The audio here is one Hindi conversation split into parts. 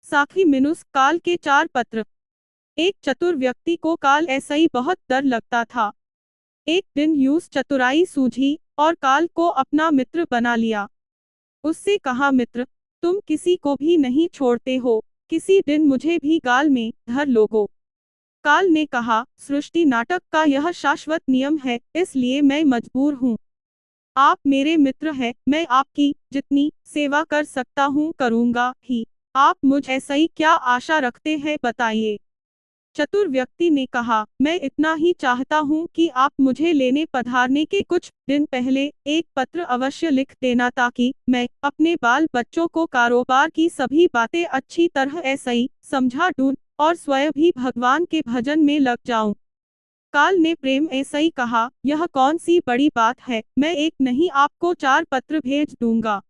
साखी मिनुस काल के 4 पत्र। एक चतुर व्यक्ति को काल ऐसा ही बहुत डर लगता था। एक दिन यूस चतुराई सूझी और काल को अपना मित्र बना लिया। उससे कहा, मित्र, तुम किसी को भी नहीं छोड़ते हो, किसी दिन मुझे भी गाल में धर लोगो। काल ने कहा, सृष्टि नाटक का यह शाश्वत नियम है, इसलिए मैं मजबूर हूँ। आप मेरे मित्र हैं, मैं आपकी जितनी सेवा कर सकता हूँ करूँगा ही। आप मुझ ऐसा ही क्या आशा रखते हैं, बताइए। चतुर व्यक्ति ने कहा, मैं इतना ही चाहता हूँ कि आप मुझे लेने पधारने के कुछ दिन पहले एक पत्र अवश्य लिख देना, ताकि मैं अपने बाल बच्चों को कारोबार की सभी बातें अच्छी तरह ऐसा ही समझा दूं और स्वयं भी भगवान के भजन में लग जाऊं। काल ने प्रेम ऐसा ही कहा, यह कौन सी बड़ी बात है, मैं एक नहीं आपको 4 पत्र भेज दूंगा।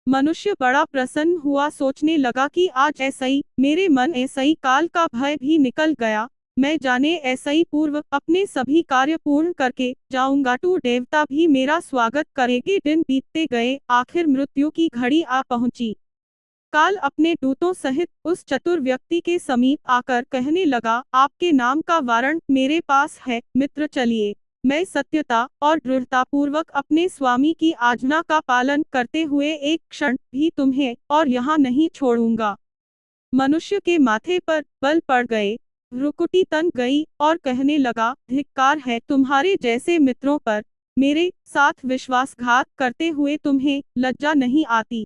मनुष्य बड़ा प्रसन्न हुआ, सोचने लगा कि आज ऐसा ही मेरे मन ऐसा ही काल का भय भी निकल गया। मैं जाने ऐसा ही पूर्व अपने सभी कार्य पूर्ण करके जाऊंगा, तो देवता भी मेरा स्वागत करेंगे। दिन बीतते गए, आखिर मृत्यु की घड़ी आ पहुंची। काल अपने दूतों सहित उस चतुर व्यक्ति के समीप आकर कहने लगा, आपके नाम का वारंट मेरे पास है, मित्र चलिए। मैं सत्यता और दृढ़ता पूर्वक अपने स्वामी की आज्ञा का पालन करते हुए एक क्षण भी तुम्हें और यहाँ नहीं छोड़ूंगा। मनुष्य के माथे पर बल पड़ गए, रुकुटी तन गई और कहने लगा, धिक्कार है तुम्हारे जैसे मित्रों पर, मेरे साथ विश्वासघात करते हुए तुम्हें लज्जा नहीं आती।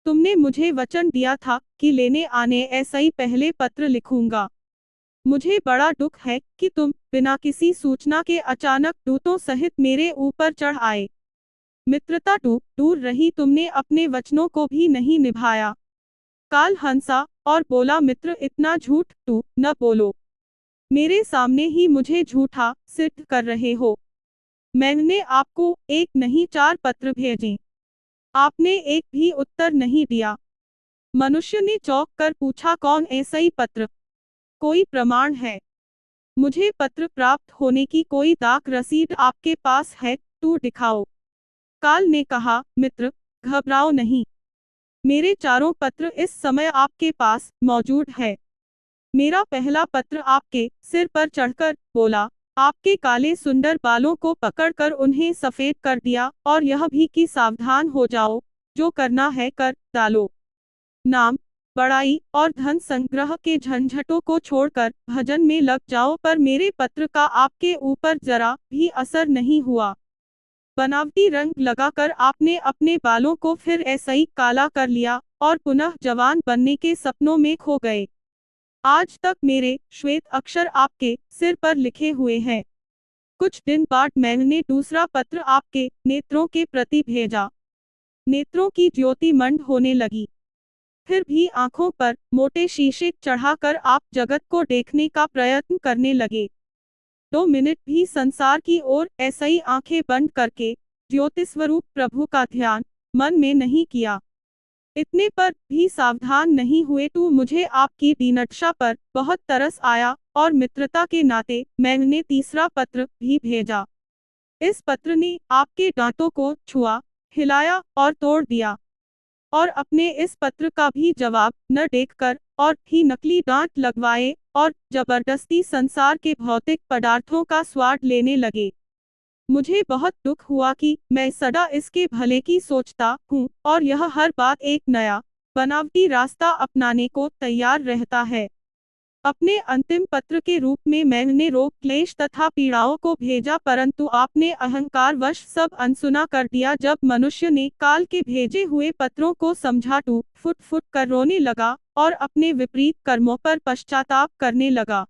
तुमने मुझे वचन दिया था कि लेने आने ऐसा ही पहले पत्र लिखूंगा। मुझे बड़ा दुख है कि तुम बिना किसी सूचना के अचानक दूतों सहित मेरे ऊपर चढ़ आए। मित्रता दूर रही, तुमने अपने वचनों को भी नहीं निभाया। काल हंसा और बोला, मित्र इतना झूठ तू न बोलो। मेरे सामने ही मुझे झूठा सिद्ध कर रहे हो। मैंने आपको एक नहीं 4 पत्र भेजे, आपने एक भी उत्तर नहीं दिया। मनुष्य ने चौंक कर पूछा, कौन ऐसा ही पत्र? कोई प्रमाण है? मुझे पत्र प्राप्त होने की कोई डाक रसीद आपके पास है तो दिखाओ। काल ने कहा, मित्र घबराओ नहीं, मेरे 4 पत्र इस समय आपके पास मौजूद है। मेरा पहला पत्र आपके सिर पर चढ़कर बोला, आपके काले सुंदर बालों को पकड़कर उन्हें सफेद कर दिया, और यह भी कि सावधान हो जाओ, जो करना है कर डालो। नाम, बड़ाई और धन संग्रह के झंझटों को छोड़कर भजन में लग जाओ। पर मेरे पत्र का आपके ऊपर जरा भी असर नहीं हुआ। बनावटी रंग लगाकर आपने अपने बालों को फिर ऐसा ही काला कर लिया और पुनः जवान बनने के सपनों में खो गए। आज तक मेरे श्वेत अक्षर आपके सिर पर लिखे हुए हैं। कुछ दिन बाद मैंने दूसरा पत्र आपके नेत्रों के प्रति भेजा। नेत्रों की ज्योति मंद होने लगी। फिर भी आंखों पर मोटे शीशे चढ़ाकर आप जगत को देखने का प्रयत्न करने लगे। 2 मिनट भी संसार की ओर ऐसा ही आंखें बंद करके ज्योतिस्वरूप प्रभु का ध्यान मन में नहीं किया। इतने पर भी सावधान नहीं हुए तो मुझे आपकी दीनदशा पर बहुत तरस आया और मित्रता के नाते मैंने तीसरा पत्र भी भेजा। इस पत्र ने आपके दांतों को छुआ, हिलाया और तोड़ दिया, और अपने इस पत्र का भी जवाब न देखकर और भी नकली दांत लगवाए और जबरदस्ती संसार के भौतिक पदार्थों का स्वाद लेने लगे। मुझे बहुत दुख हुआ कि मैं सदा इसके भले की सोचता हूँ और यह हर बात एक नया बनावटी रास्ता अपनाने को तैयार रहता है। अपने अंतिम पत्र के रूप में मैंने रोग क्लेश तथा पीड़ाओं को भेजा, परंतु आपने अहंकारवश सब अनसुना कर दिया। जब मनुष्य ने काल के भेजे हुए पत्रों को समझा तो फुट फुट कर रोने लगा और अपने विपरीत कर्मों पर पश्चाताप करने लगा।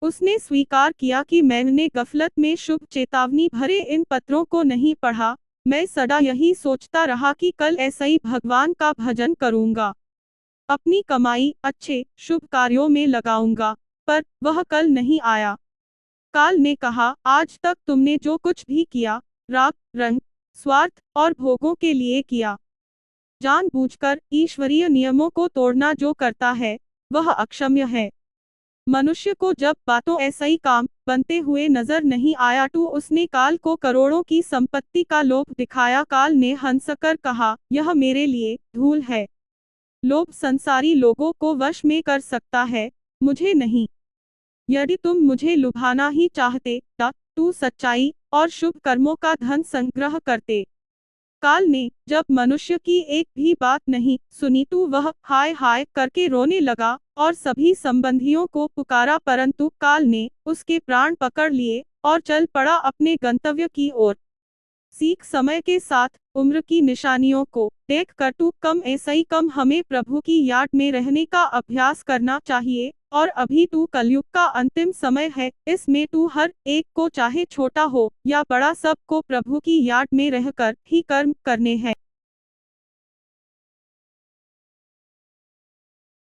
उसने स्वीकार किया कि मैंने गफलत में शुभ चेतावनी भरे इन पत्रों को नहीं पढ़ा। मैं सदा यही सोचता रहा कि कल ऐसा ही भगवान का भजन करूंगा, अपनी कमाई अच्छे शुभ कार्यों में लगाऊंगा, पर वह कल नहीं आया। काल ने कहा, आज तक तुमने जो कुछ भी किया, राग, रंग, स्वार्थ और भोगों के लिए किया। जानबूझकर ईश्वरीय नियमों को तोड़ना जो करता है, वह अक्षम्य है। मनुष्य को जब बातों ऐसा ही काम बनते हुए नजर नहीं आया तो उसने काल को करोड़ों की संपत्ति का लोभ दिखाया। काल ने हंसकर कहा, यह मेरे लिए धूल है। लोभ संसारी लोगों को वश में कर सकता है, मुझे नहीं। यदि तुम मुझे लुभाना ही चाहते तो सच्चाई और शुभ कर्मों का धन संग्रह करते। काल ने जब मनुष्य की एक भी बात नहीं सुनी तो वह हाय हाय करके रोने लगा और सभी संबंधियों को पुकारा, परंतु काल ने उसके प्राण पकड़ लिए और चल पड़ा अपने गंतव्य की ओर। सीख समय के साथ उम्र की निशानियों को देख कर तू कम ऐसा ही कम हमें प्रभु की याद में रहने का अभ्यास करना चाहिए। और अभी तू कलयुग का अंतिम समय है, इसमें तू हर एक को चाहे छोटा हो या बड़ा सबको प्रभु की याद में रहकर ही कर्म करने हैं।